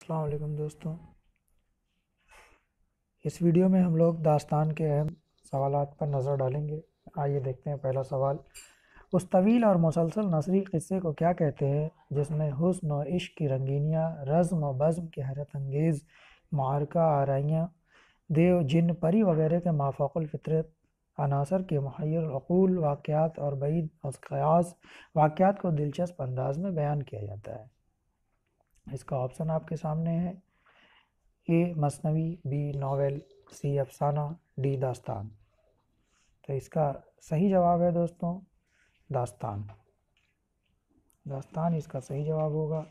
अस्सलाम वालेकुम दोस्तों। इस वीडियो में हम लोग दास्तान के अहम सवालात पर नज़र डालेंगे। आइए देखते हैं पहला सवाल। उस तवील और मुसलसल नसरी क़िस्से को क्या कहते हैं जिसमें हुस्न और इश्क की रंगीनियाँ, रज़्म और बज़्म की हैरत अंगेज़ मारका आराइयाँ, देव जिन परी वगैरह के माफ़ौक़ुल फ़ितरत अनासर के मुहय्यर अक़ूल वाक़यात और बईद और क़यास वाक़यात को दिलचस्प अंदाज़ में बयान किया जाता है। इसका ऑप्शन आपके सामने है। ए मसनवी, बी नावल, सी अफसाना, डी दास्तान। तो इसका सही जवाब है दोस्तों दास्तान। दास्तान इसका सही जवाब होगा।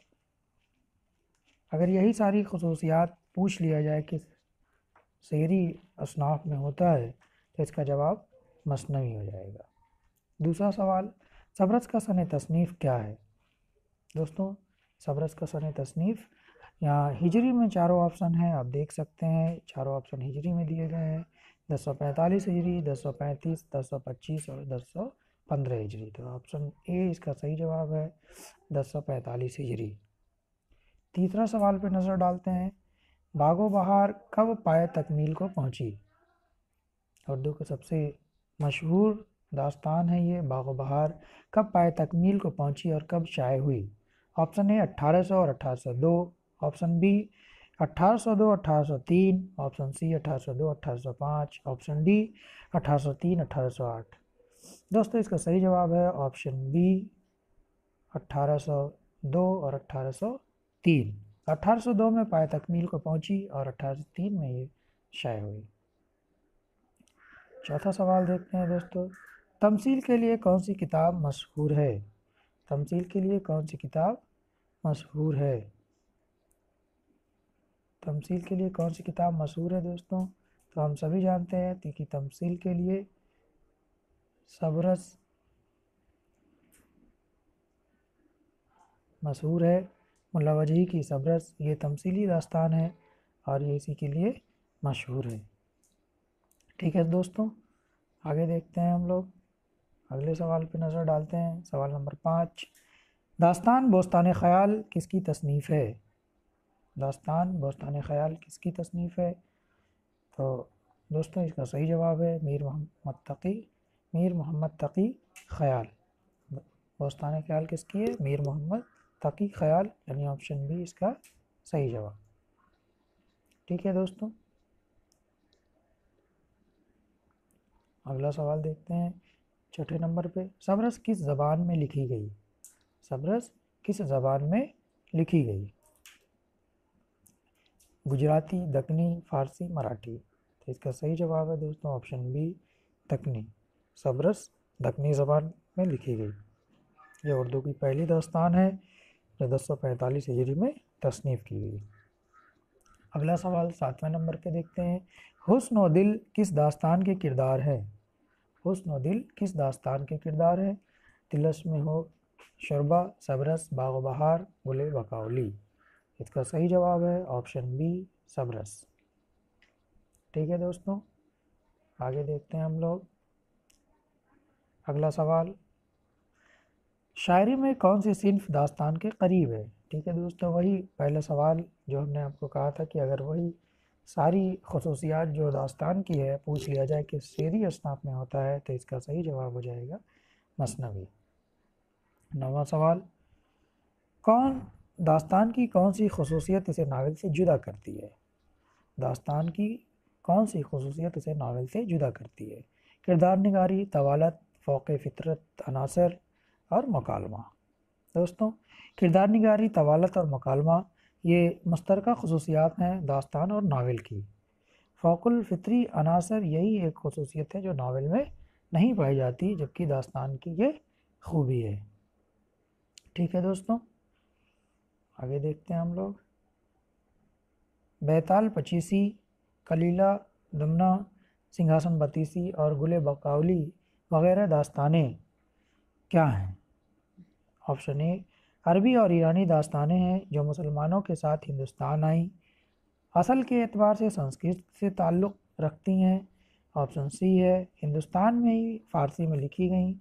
अगर यही सारी खसूसियात पूछ लिया जाए कि शेरी असनाफ में होता है तो इसका जवाब मसनवी हो जाएगा। दूसरा सवाल, सबरस का सन तसनीफ़ क्या है? दोस्तों सबरस का सन तसनीफ़ यहाँ हिजरी में चारों ऑप्शन हैं, आप देख सकते हैं चारों ऑप्शन हिजरी में दिए गए हैं। 1045 हिजरी, 1035, 1025 और 1015 हिजरी। तो ऑप्शन ए इसका सही जवाब है 1045 हिजरी। तीसरा सवाल पे नज़र डालते हैं। बागो बहार कब पाए तकमील को पहुँची? उर्दू का सबसे मशहूर दास्तान है ये बागो बहार कब पाए तकमील को पहुँची और कब शाये हुई? ऑप्शन ए 1800 और 1802, option B 1802 1803, option C 1802 1805, option D 1803 1808। दोस्तों इसका सही जवाब है ऑप्शन बी 1802 और 1803। 1802 में पाए तकमील को पहुंची और 1803 में ये शाये हुई। चौथा सवाल देखते हैं दोस्तों। तमसील के लिए कौन सी किताब मशहूर है? तमसील के लिए कौन सी किताब मशहूर है? तमसील के लिए कौन सी किताब मशहूर है दोस्तों? तो हम सभी जानते हैं कि तमसील के लिए सबरस मशहूर है। मुल्ला वजही की सबरस ये तमसीली दास्तान है और ये इसी के लिए मशहूर है। ठीक है दोस्तों, आगे देखते हैं हम लोग। अगले सवाल पे नज़र डालते हैं। सवाल नंबर 5, दास्तान बोस्तान ख़याल किसकी तसनीफ़ है? दास्तान बोस्तान ख़याल किसकी तसनीफ़ है? तो दोस्तों इसका सही जवाब है मीर मोहम्मद तक़ी ख़याल। बोस्तान ख़याल किसकी है? मीर मोहम्मद तक़ी ख़याल, यानी ऑप्शन बी इसका सही जवाब। ठीक है दोस्तों, अगला सवाल देखते हैं छठे नंबर पे। सबरस किस ज़बान में लिखी गई? सबरस किस ज़बान में लिखी गई? गुजराती, दक्कनी, फ़ारसी, मराठी। तो इसका सही जवाब है दोस्तों ऑप्शन बी दक्कनी। सबरस दक्कनी ज़बान में लिखी गई। ये उर्दू की पहली दास्तान है जो 1045 हिजरी में तसनीफ़ की गई। अगला सवाल 7वें नंबर पे देखते हैं। हुस्न और दिल किस दास्तान के किरदार है? हुस्न और दिल किस दास्तान के किरदार है? तिलस्म हो, शोरबा, सबरस, बागो बहार, गुले बकाउली। इसका सही जवाब है ऑप्शन बी सबरस। ठीक है दोस्तों, आगे देखते हैं हम लोग। अगला सवाल, शायरी में कौन सी सिन्फ दास्तान के करीब है? ठीक है दोस्तों, वही पहला सवाल जो हमने आपको कहा था कि अगर वही सारी खसूसियात जो दास्तान की है पूछ लिया जाए कि शेरी असनाफ में होता है तो इसका सही जवाब हो जाएगा मसनवी। 9वां सवाल, दास्तान की कौन सी खसूसियत इसे नावल से जुदा करती है? दास्तान की कौन सी खसूसियत इसे नावल से जुदा करती है? किरदार निगारी, तवालत, फ़ौक़े फ़ितरत अनासर और मकालमा। दोस्तों किरदार निगारी, तवालत और मकालमा ये मुश्तरका खसूसियात हैं दास्तान और नावल की। फ़ौक़ुल फ़ितरी अनासर यही एक खसूसियत है जो नावल में नहीं पाई जाती, जबकि दास्तान की ये खूबी है। ठीक है दोस्तों, आगे देखते हैं हम लोग। बैताल पचीसी, कलीला दमना, सिंहासन बतीसी और गुले बकाउली वगैरह दास्तानें क्या हैं? ऑप्शन ए अरबी और ईरानी दास्तानें हैं जो मुसलमानों के साथ हिंदुस्तान आईं, असल के एतबार से संस्कृत से ताल्लुक़ रखती हैं। ऑप्शन सी है हिंदुस्तान में ही फ़ारसी में लिखी गई।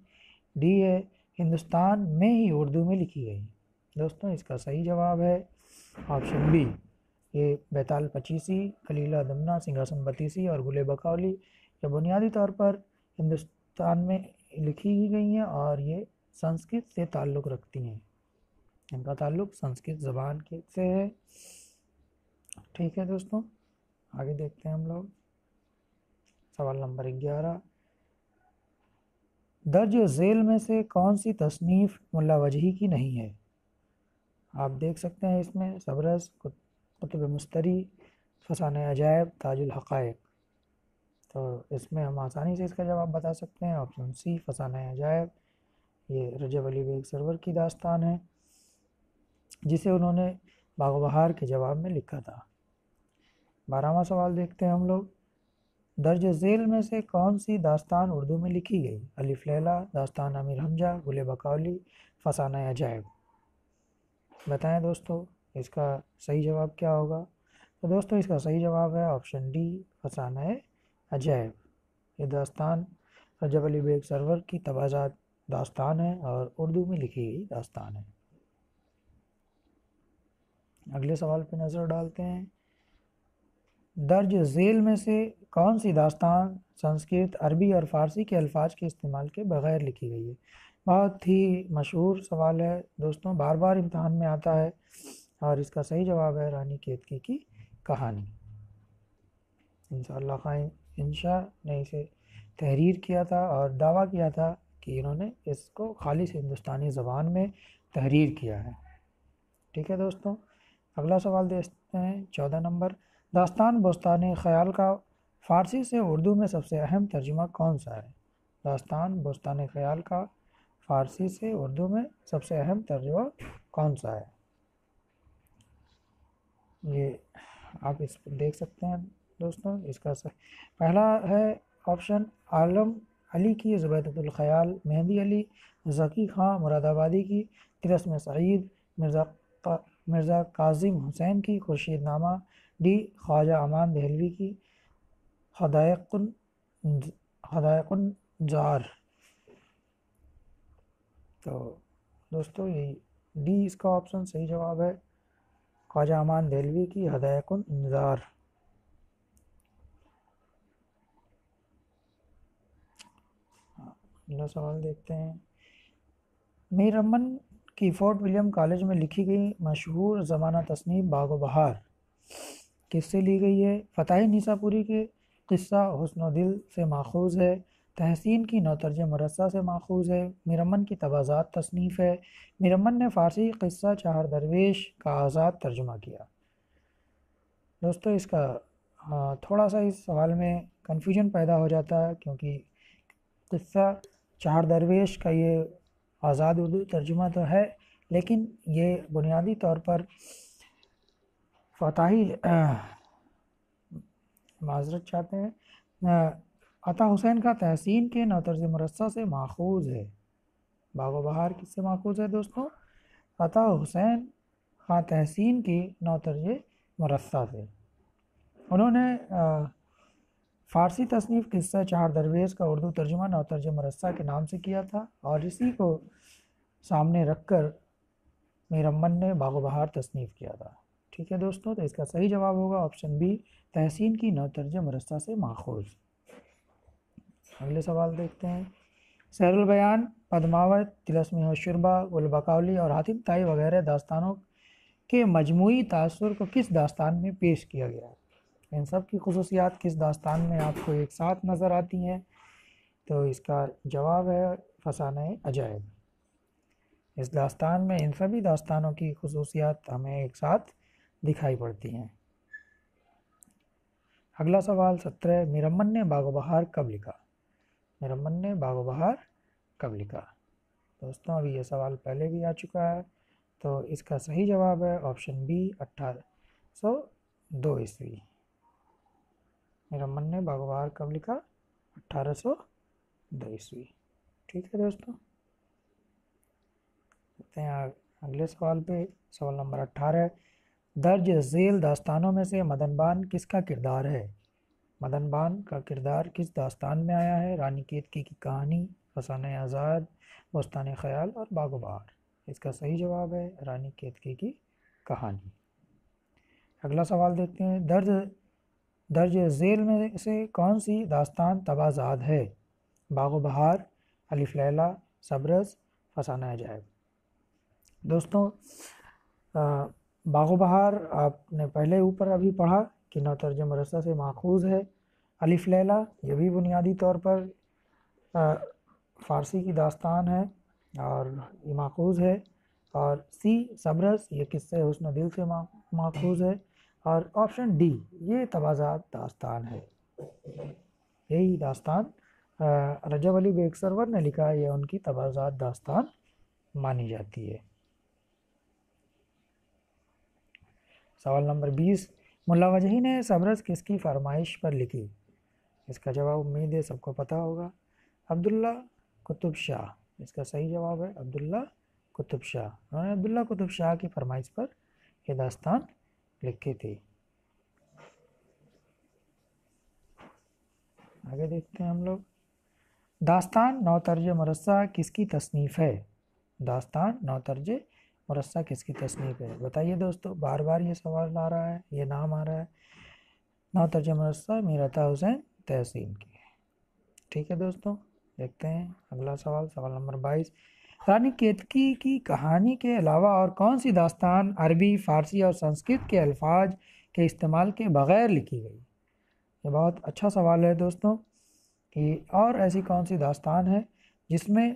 डी है हिंदुस्तान में ही उर्दू में लिखी गई। दोस्तों इसका सही जवाब है ऑप्शन बी ये बैताल पचीसी, कलीला दमना, सिंहासन बतीसी और गुले बकौली ये बुनियादी तौर पर हिंदुस्तान में लिखी ही गई हैं और ये संस्कृत से ताल्लुक़ रखती हैं। इनका ताल्लुक़ संस्कृत ज़बान के से है। ठीक है दोस्तों, आगे देखते हैं हम लोग। सवाल नंबर 11, दर्ज झेल में से कौन सी तसनीफ़ मुल्ला वजही की नहीं है? आप देख सकते हैं इसमें सबरस, कुतुब मुस्तरी, फसाने अजायब, ताजुल हक़ाइक़। तो इसमें हम आसानी से इसका जवाब बता सकते हैं। ऑप्शन सी फसाने अजायब, ये रजब अली बेग सरवर की दास्तान है जिसे उन्होंने बाग़ बहार के जवाब में लिखा था। 12वां सवाल देखते हैं हम लोग। दर्ज झेल में से कौन सी दास्तान उर्दू में लिखी गई? अलिफ लैला, दास्तान अमीर हमजा, गुले बकौली, फसाना अजायब। बताएं दोस्तों इसका सही जवाब क्या होगा? तो दोस्तों इसका सही जवाब है ऑप्शन डी फसाना अजायब। ये दास्तान रजब अली बेग सरवर की तबाजात दास्तान है और उर्दू में लिखी गई दास्तान है। अगले सवाल पर नज़र डालते हैं। दर्ज झेल में से कौन सी दास्तान संस्कृत, अरबी और फ़ारसी के अल्फाज के इस्तेमाल के बग़ैर लिखी गई है? बहुत ही मशहूर सवाल है दोस्तों, बार बार इम्तहान में आता है और इसका सही जवाब है रानी केतकी की कहानी। इंशाअल्लाह खां इंशा ने इसे तहरीर किया था और दावा किया था कि इन्होंने इसको खालिस हिंदुस्तानी ज़बान में तहरीर किया है। ठीक है दोस्तों, अगला सवाल देखते हैं। 14 नंबर, दास्तान बोस्तान ख़याल का फ़ारसी से उर्दू में सबसे अहम तर्जुमा कौन सा है? दास्तान बोस्तान ख़याल का फ़ारसी से उर्दू में सबसे अहम तर्जुमा कौन सा है? ये आप इस पर देख सकते हैं दोस्तों। इसका पहला है ऑप्शन आलम अली की ज़ुबैदतुल ख़याल, मेहंदी अली, ज़की ख़ां मुरादाबादी की, तिलस्म सईद, मिर्ज़ा कासिम हुसैन की, खुर्शीदनामा, डी ख्वाजा अमान दहलवी की, हदायकुन जार। तो दोस्तों ये डी इसका ऑप्शन सही जवाब है, ख्वाजा अमान दहलवी की हदायकुन जार। अगला सवाल देखते हैं। मीर अमन की फोर्ट विलियम कॉलेज में लिखी गई मशहूर ज़माना तसनीफ़ बाग़ बहार किससे ली गई है? फ़ताही निसापुरी के क़िस्सा हुस्न दिल से माखूज़ है, तहसीन की नौतर्ज मुरस्सा से माखूज़ है, मीर अमन की तबाज़ात तसनीफ़ है, मीर अमन ने फ़ारसी क़िस्सा चार दरवेश का आज़ाद तर्जुमा किया। दोस्तों इसका थोड़ा सा इस सवाल में कन्फ्यूजन पैदा हो जाता है क्योंकि क़िस्सा चार दरवेश का ये आज़ाद उर्दू तर्जुमा तो है, लेकिन ये बुनियादी तौर पर फ़ताही माज़रत चाहते हैं अता हुसैन का तहसीन के नौतर्ज मुरस्सा से माखूज़ है। बाग़ बहार किससे माखूज़ है दोस्तों? अता हुसैन ख़ां तहसीन के नौतर्ज मुरस्सा से। उन्होंने फ़ारसी तसनीफ़ क़िस्सा चार दरवेश का उर्दू तर्जुमा नौतर्ज मुरस्सा के नाम से किया था और इसी को सामने रखकर मीर अमन ने बाग़ बहार तसनीफ़ किया था। ठीक है दोस्तों, तो इसका सही जवाब होगा ऑप्शन बी, तहसीन की नौतर्ज मुरस्सा से माखूज़। अगले सवाल देखते हैं। सहरुल बयान, पद्मावत, तिलस्म शुरबा, गुल बकौली और हातिम ताई वगैरह दास्तानों के मजमूई तासुर को किस दास्तान में पेश किया गया? इन सब की खुसूसियात किस दास्तान में आपको एक साथ नज़र आती हैं? तो इसका जवाब है फसाना अजायब। इस दास्तान में इन सभी दास्तानों की खुसूसियात हमें एक साथ दिखाई पड़ती हैं। अगला सवाल 17, मीर अमन ने बाग़ बहार कब लिखा? मीर अमन ने बाग़ बहार कब लिखा? दोस्तों अभी ये सवाल पहले भी आ चुका है, तो इसका सही जवाब है ऑप्शन बी, 1802 ईस्वी। मीर अमन ने बाग़ बहार कब लिखा? 1802 ईस्वी। ठीक है दोस्तों, देखते हैं अगले सवाल पे। सवाल नंबर 18, दर्ज झेल दास्तानों में से मदनबान किसका किरदार है? मदनबान का किरदार किस दास्तान में आया है? रानी केतकी की कहानी, फसाने आज़ाद, बोस्तान ख़याल और बाग़ बहार। इसका सही जवाब है रानी केतकी की कहानी। अगला सवाल देखते हैं, दर्ज झेल में से कौन सी दास्तान तबाज़ाद है? बागो बहार, अलिफ लैला, सब्रस, फसाना अजायब। दोस्तों बागो बहार आपने पहले ऊपर अभी पढ़ा कि नौतर्ज मरसा से माखूज़ है। अलिफ लैला ये भी बुनियादी तौर पर फ़ारसी की दास्तान है और ये माखूज़ है। और सी सब्रस ये किस्से हुस्न दिल से माखूज़ है। और ऑप्शन डी ये तबाज़ात दास्तान है। यही दास्तान रजब अली बेग सरवर ने लिखा है, यह उनकी तबाज़ात दास्तान मानी जाती है। सवाल नंबर 20, मुल्ला वजही ने सब्रस किसकी फरमाइश पर लिखी? इसका जवाब उम्मीद है सबको पता होगा, अब्दुल्ला कुतुब शाह। इसका सही जवाब है अब्दुल्ला कुतुब शाह। उन्होंने अब्दुल्ला कुतुब शाह की फरमाइश पर यह दास्तान लिखी थी। आगे देखते हैं हम लोग, दास्तान नौतर्ज मुरस्सा किसकी तसनीफ़ है? दास्तान नौतर्ज मुरस्सा किसकी तसनीफ़ है? बताइए दोस्तों, बार बार ये सवाल आ रहा है, ये नाम आ रहा है। नौतर्ज मुरस्सा मीरता हुसैन तहसीन की है। ठीक है दोस्तों, देखते हैं अगला सवाल, सवाल नंबर 22, रानी केतकी की कहानी के अलावा और कौन सी दास्तान अरबी, फ़ारसी और संस्कृत के अल्फाज के इस्तेमाल के बग़ैर लिखी गई? ये बहुत अच्छा सवाल है दोस्तों कि और ऐसी कौन सी दास्तान है जिसमें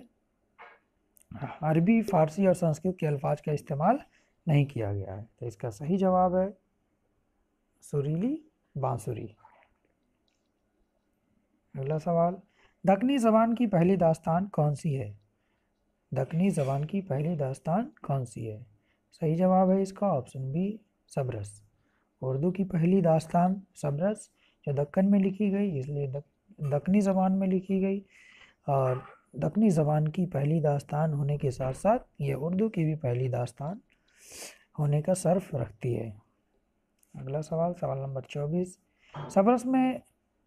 अरबी, फ़ारसी और संस्कृत के अल्फाज का इस्तेमाल नहीं किया गया है? तो इसका सही जवाब है सुरीली बांसुरी। अगला सवाल, दक्कनी ज़बान की पहली दास्तान कौन सी है? दक्कनी ज़बान की पहली दास्तान कौन सी है? सही जवाब है इसका ऑप्शन बी सब्रस। उर्दू की पहली दास्तान सब्रस जो दक्कन में लिखी गई, इसलिए दक्कनी ज़बान में लिखी गई। और दक्कनी ज़बान की पहली दास्तान होने के साथ साथ ये उर्दू की भी पहली दास्तान होने का शर्फ रखती है। अगला सवाल, सवाल नंबर 24, सब्रस में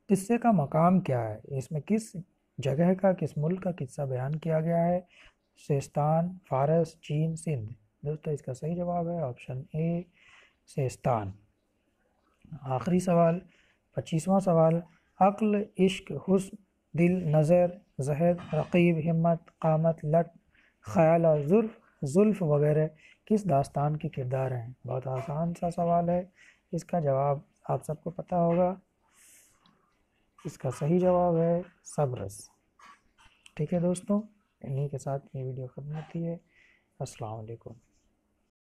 किस्से का मकाम क्या है? इसमें किस जगह का, किस मुल्क का किस्सा बयान किया गया है? सेस्तान, फ़ारस, चीन, सिंध। दोस्तों इसका सही जवाब है ऑप्शन ए सेस्तान। आखिरी सवाल, 25वां सवाल, अक्ल, इश्क, हुस्न, दिल, नज़र, जहद, रकीब, हिम्मत, कामत, लट, ख़याल और जुल्फ़ वगैरह किस दास्तान के किरदार हैं? बहुत आसान सा सवाल है, इसका जवाब आप सबको पता होगा। इसका सही जवाब है सब्रस। ठीक है दोस्तों, इन्हीं के साथ ये वीडियो ख़त्म होती है। अस्सलाम वालेकुम।